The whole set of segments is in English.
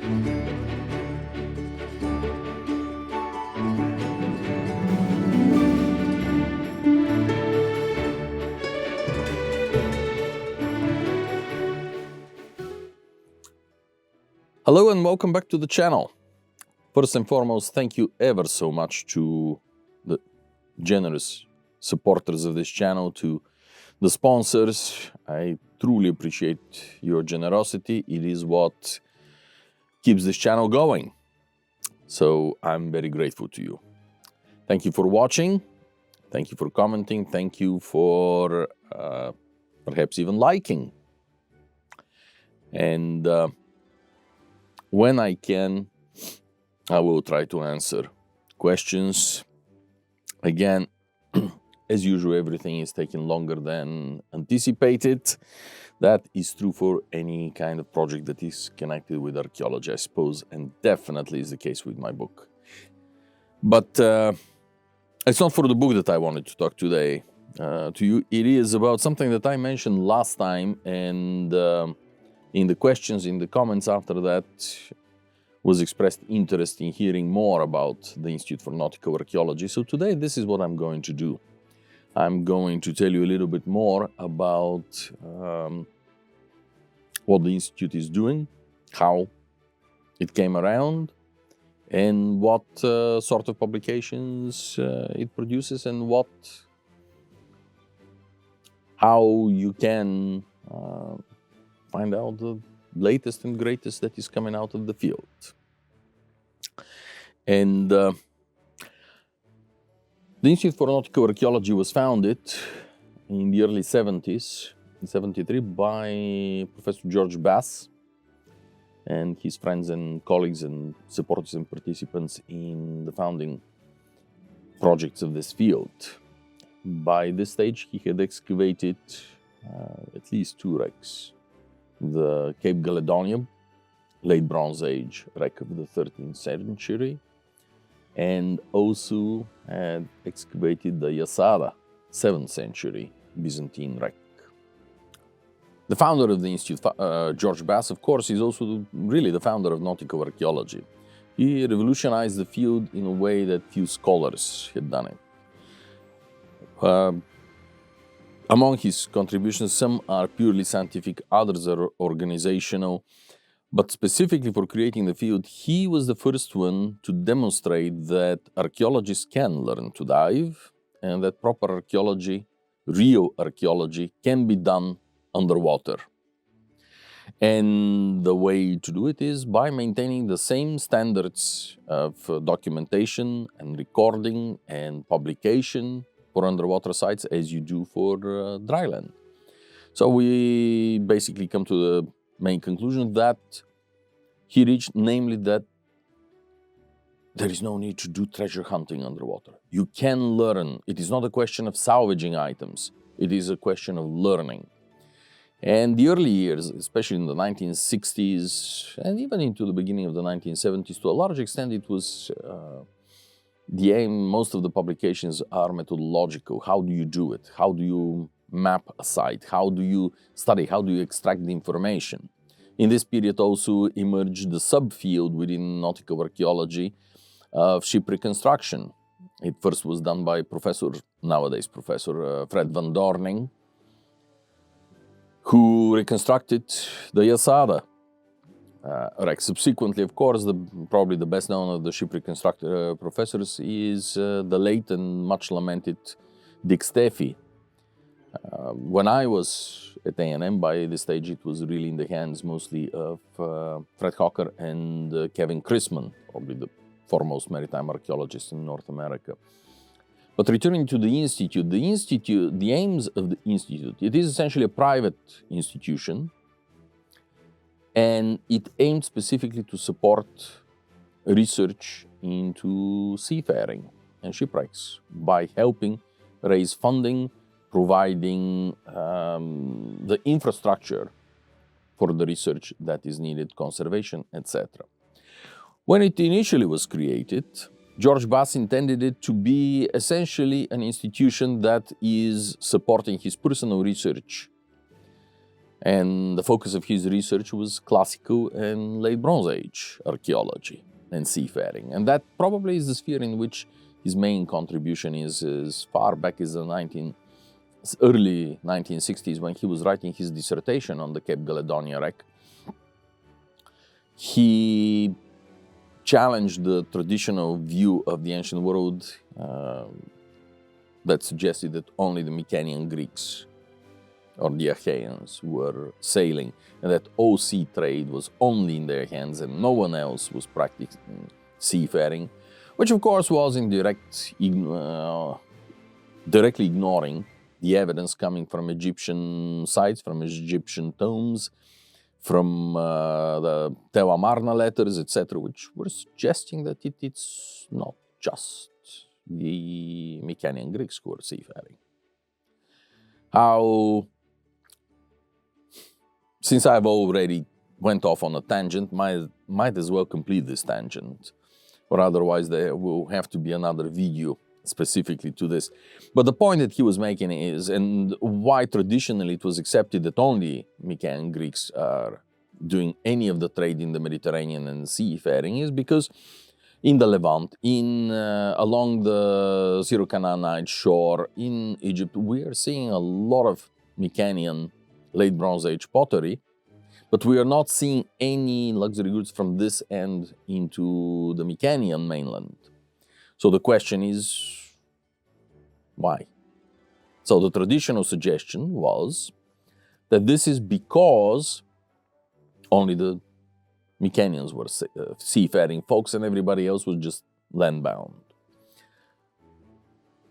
Hello and welcome back to the channel. First and foremost, thank you ever so much to the generous supporters of this channel, to the sponsors. I truly appreciate your generosity. It is what keeps this channel going. So I'm very grateful to you. Thank you for watching. Thank you for commenting. Thank you for perhaps even liking. And when I can, I will try to answer questions. Again, as usual, everything is taking longer than anticipated. That is true for any kind of project that is connected with archaeology, I suppose, and definitely is the case with my book. But it's not for the book that I wanted to talk today to you. It is about something that I mentioned last time, and in the questions, in the comments after that, was expressed interest in hearing more about the Institute for Nautical Archaeology. So today, this is what I'm going to do. I'm going to tell you a little bit more about what the Institute is doing, how it came around, and what sort of publications it produces, and how you can find out the latest and greatest that is coming out of the field. And the Institute for Nautical Archaeology was founded in the early 70s, in 73, by Professor George Bass and his friends and colleagues and supporters and participants in the founding projects of this field. By this stage, he had excavated at least 2 wrecks. The Cape Caledonian, late Bronze Age wreck of the 13th century, and also had excavated the Yasada, 7th century Byzantine wreck. The founder of the Institute, George Bass, of course, is also really the founder of nautical archaeology. He revolutionized the field in a way that few scholars had done it. Among his contributions, some are purely scientific, others are organizational, but specifically for creating the field, he was the first one to demonstrate that archaeologists can learn to dive, and that proper archaeology, real archaeology, can be done underwater. And the way to do it is by maintaining the same standards of documentation and recording and publication for underwater sites as you do for dry land. So we basically come to the main conclusion that he reached, namely that there is no need to do treasure hunting underwater. You can learn. It is not a question of salvaging items. It is a question of learning. And the early years, especially in the 1960s and even into the beginning of the 1970s, to a large extent it was the aim. Most of the publications are methodological. How do you do it? How do you map a site? How do you study? How do you extract the information? In this period also emerged the subfield within nautical archaeology of ship reconstruction. It first was done by nowadays Professor Fred van Dorning, who reconstructed the Yasada wreck. Subsequently, of course, probably the best known of the ship reconstructor professors is the late and much lamented Dick Steffi. When I was at A&M, by this stage, it was really in the hands mostly of Fred Hocker and Kevin Chrisman, probably the foremost maritime archaeologists in North America. But returning to the Institute, the aims of the Institute, it is essentially a private institution, and it aimed specifically to support research into seafaring and shipwrecks by helping raise funding, providing the infrastructure for the research that is needed, conservation, etc. When it initially was created, George Bass intended it to be essentially an institution that is supporting his personal research And the focus of his research was classical and late Bronze Age archaeology and seafaring. And that probably is the sphere in which his main contribution is as far back as the early 1960s, when he was writing his dissertation on the Cape Caledonia wreck. He challenged the traditional view of the ancient world that suggested that only the Mycenaean Greeks or the Achaeans were sailing, and that all sea trade was only in their hands and no one else was practicing seafaring, which of course was in directly ignoring the evidence coming from Egyptian sites, from Egyptian tombs, from the Te Amarna letters, etc., which were suggesting that it's not just the Mycenaean Greeks who were seafaring. Since I've already went off on a tangent, might as well complete this tangent, or otherwise there will have to be another video specifically to this. But the point that he was making is, and why traditionally it was accepted that only Mycenaean Greeks are doing any of the trade in the Mediterranean and seafaring, is because in the Levant, along the Syro-Canaanite shore in Egypt, we are seeing a lot of Mycenaean late Bronze Age pottery, but we are not seeing any luxury goods from this end into the Mycenaean mainland. So the question is, why? So the traditional suggestion was that this is because only the Mycenaeans were seafaring folks and everybody else was just landbound.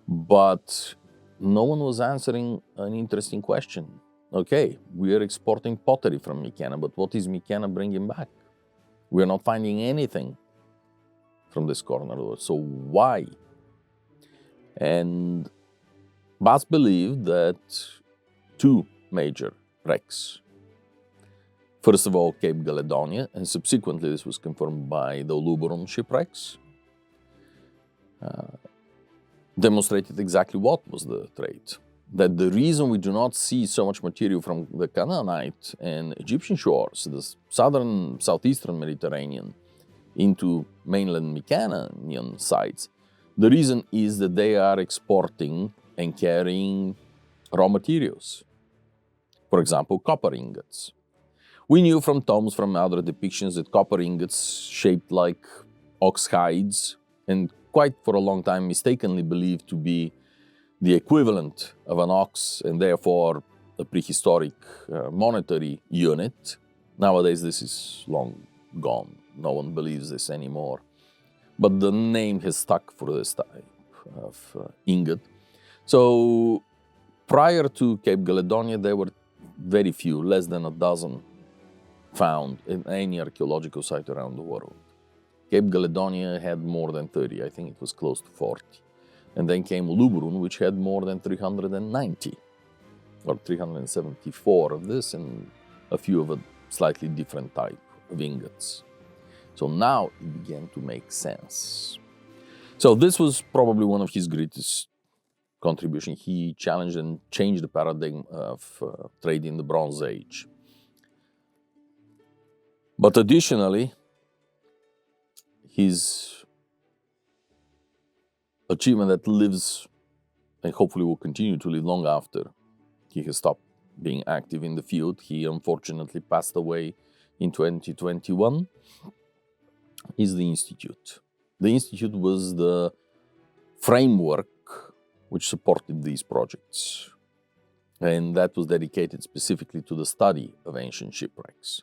But no one was answering an interesting question. Okay, we are exporting pottery from Mycenae, but what is Mycenae bringing back? We are not finding anything from this corner of the world. So why? And Bas believed that two major wrecks, first of all, Cape Caledonia, and subsequently this was confirmed by the Luberon shipwrecks, demonstrated exactly what was the trade. That the reason we do not see so much material from the Canaanite and Egyptian shores, the southeastern Mediterranean, into mainland Mycenaean sites, the reason is that they are exporting and carrying raw materials. For example, copper ingots. We knew from tombs, from other depictions, that copper ingots shaped like ox hides, and quite for a long time mistakenly believed to be the equivalent of an ox and therefore a prehistoric monetary unit. Nowadays this is long gone. No one believes this anymore. But the name has stuck for this type of ingot. So prior to Cape Caledonia, there were very few, less than a dozen, found in any archaeological site around the world. Cape Caledonia had more than 30, I think it was close to 40. And then came Luberon, which had more than 390, or 374 of this, and a few of a slightly different type of ingots. So now it began to make sense. So this was probably one of his greatest contributions. He challenged and changed the paradigm of trade in the Bronze Age. But additionally, his achievement that lives and hopefully will continue to live long after he has stopped being active in the field. He unfortunately passed away in 2021. Is the Institute. The Institute was the framework which supported these projects, and that was dedicated specifically to the study of ancient shipwrecks.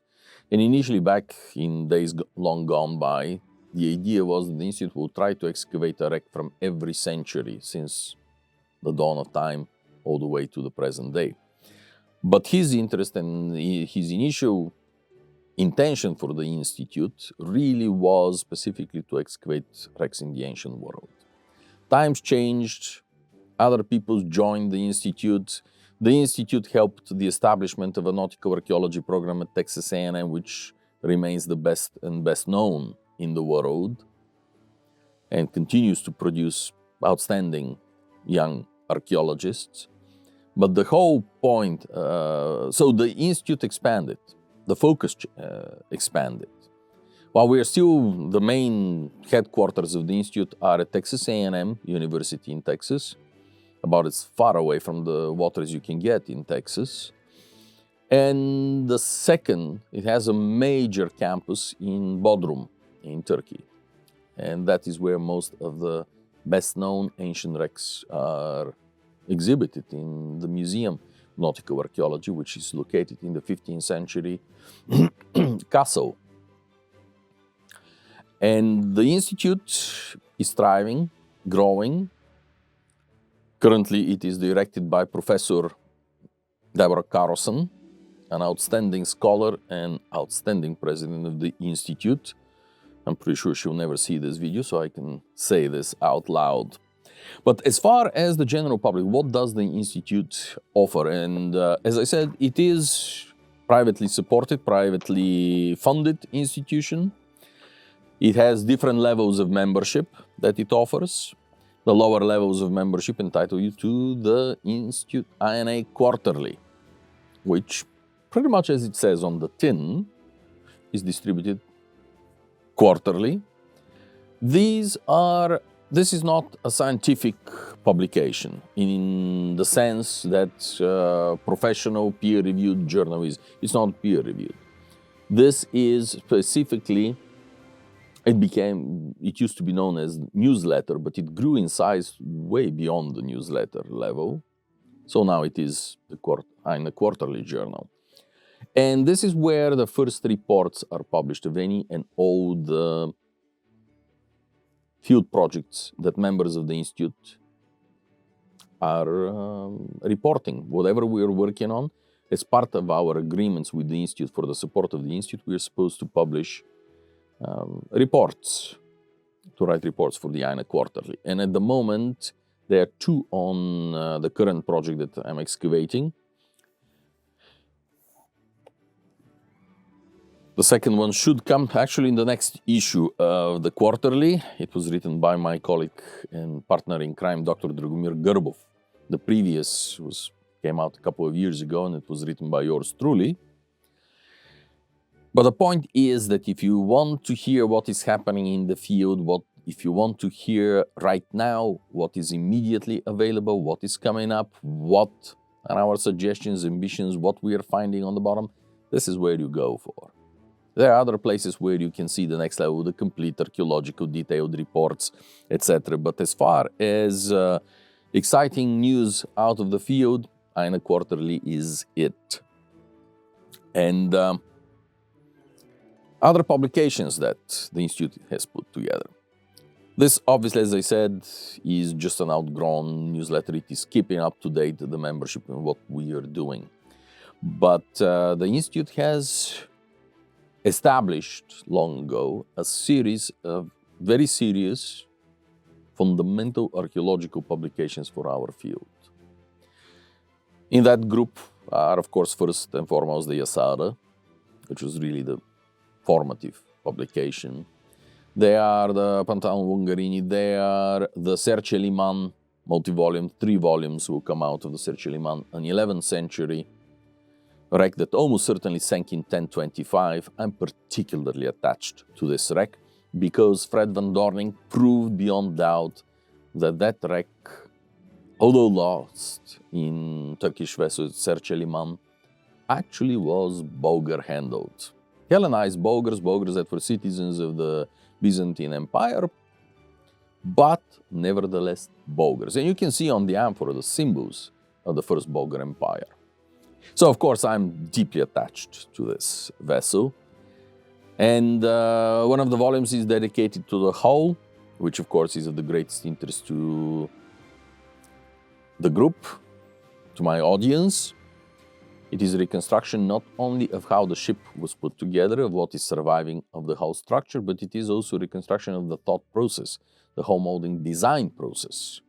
And initially, back in days long gone by, the idea was that the Institute would try to excavate a wreck from every century since the dawn of time all the way to the present day. But his interest and his initial intention for the Institute really was specifically to excavate wrecks in the ancient world. Times changed, other people joined the Institute. The Institute helped the establishment of a nautical archaeology program at Texas A&M, which remains the best and best known in the world, and continues to produce outstanding young archaeologists. But the whole point, so the institute expanded, the focus expanded. While we are still, the main headquarters of the institute are at Texas A&M University in Texas, about as far away from the water as you can get in Texas. And the second, it has a major campus in Bodrum in Turkey. And that is where most of the best-known ancient wrecks are exhibited in the Museum of Nautical Archaeology, which is located in the 15th century castle. And the institute is thriving, growing. Currently, it is directed by Professor Deborah Carlson, an outstanding scholar and outstanding president of the institute. I'm pretty sure she'll never see this video, so I can say this out loud. But as far as the general public, what does the institute offer? And as I said, it is privately supported, privately funded institution. It has different levels of membership that it offers. The lower levels of membership entitle you to the Institute INA Quarterly, which, pretty much as it says on the tin, is distributed quarterly. This is not a scientific publication in the sense that professional peer-reviewed journal is. It's not peer-reviewed. This is specifically, it used to be known as newsletter, but it grew in size way beyond the newsletter level. So now it is in a quarterly journal. And this is where the first reports are published of any and all the field projects that members of the Institute are reporting. Whatever we are working on, as part of our agreements with the Institute for the support of the Institute, we are supposed to publish reports, to write reports for the INA Quarterly. And at the moment, there are two on the current project that I'm excavating. The second one should come actually in the next issue of the Quarterly. It was written by my colleague and partner in crime, Dr. Dragomir Gerbov. The previous came out a couple of years ago, and it was written by yours truly. But the point is that if you want to hear what is happening in the field, if you want to hear right now what is immediately available, what is coming up, what are our suggestions, ambitions, what we are finding on the bottom, this is where you go for. There are other places where you can see the next level, the complete archaeological detailed reports, etc. But as far as exciting news out of the field, INA Quarterly is it. And other publications that the Institute has put together. This, obviously, as I said, is just an outgrown newsletter. It is keeping up to date the membership and what we are doing. But the Institute has established long ago a series of very serious, fundamental archaeological publications for our field. In that group are, of course, first and foremost the Yasada, which was really the formative publication. They are the Pantalon Ungarini, they are the Serce Liman, multi-volume, 3 volumes will come out of the Serce Liman, an 11th century wreck that almost certainly sank in 1025. I'm particularly attached to this wreck because Fred van Dorning proved beyond doubt that that wreck, although lost in Turkish vessel Serce Liman, actually was Bulgar handled. Hellenized Bulgars that were citizens of the Byzantine Empire, but nevertheless Bulgars. And you can see on the amphora the symbols of the First Bulgar Empire. So, of course, I'm deeply attached to this vessel. And one of the volumes is dedicated to the hull, which, of course, is of the greatest interest to the group, to my audience. It is a reconstruction not only of how the ship was put together, of what is surviving of the hull structure, but it is also a reconstruction of the thought process, the hull molding design process,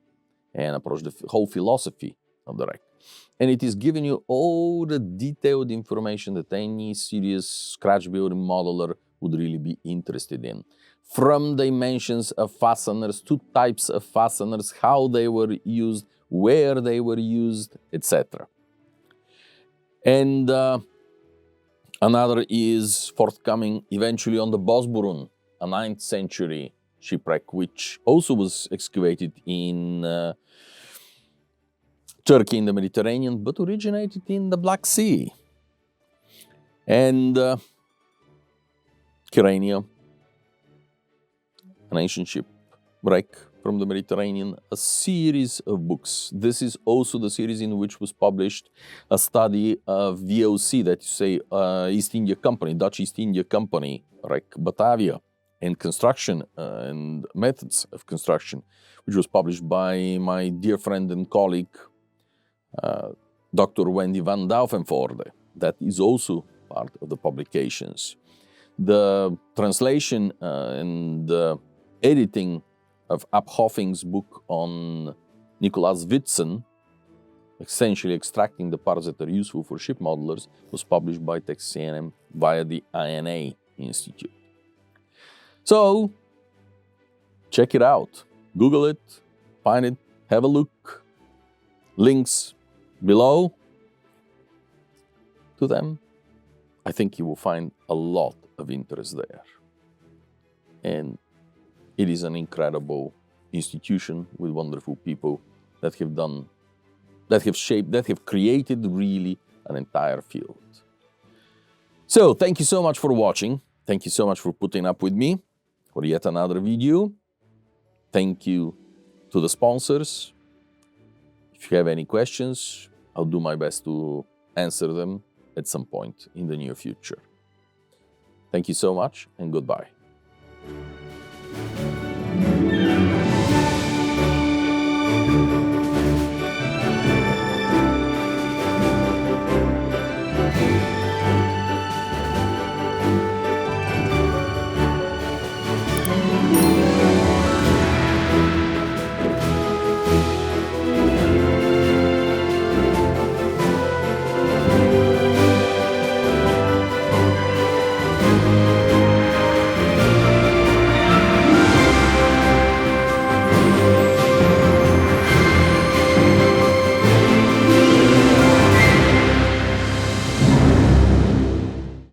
and approach the whole philosophy of the wreck. And it is giving you all the detailed information that any serious scratch building modeler would really be interested in. From dimensions of fasteners to types of fasteners, how they were used, where they were used, etc. And another is forthcoming eventually on the Bosburun, a 9th century shipwreck, which also was excavated in Turkey in the Mediterranean, but originated in the Black Sea. And Kyrenia, an ancient shipwreck from the Mediterranean, a series of books. This is also the series in which was published a study of VOC, that you say East India Company, Dutch East India Company, wreck Batavia, and construction and methods of construction, which was published by my dear friend and colleague, Dr. Wendy van Douwenvoorde. That is also part of the publications. The translation and editing of Abhoffing's book on Nicolaas Witsen, essentially extracting the parts that are useful for ship modelers, was published by Texas A&M via the INA Institute. So, check it out. Google it, find it, have a look. Links below to them. I think you will find a lot of interest there. And it is an incredible institution with wonderful people that have done, that have shaped, that have created really an entire field. So thank you so much for watching. Thank you so much for putting up with me for yet another video. Thank you to the sponsors. If you have any questions, I'll do my best to answer them at some point in the near future. Thank you so much and goodbye.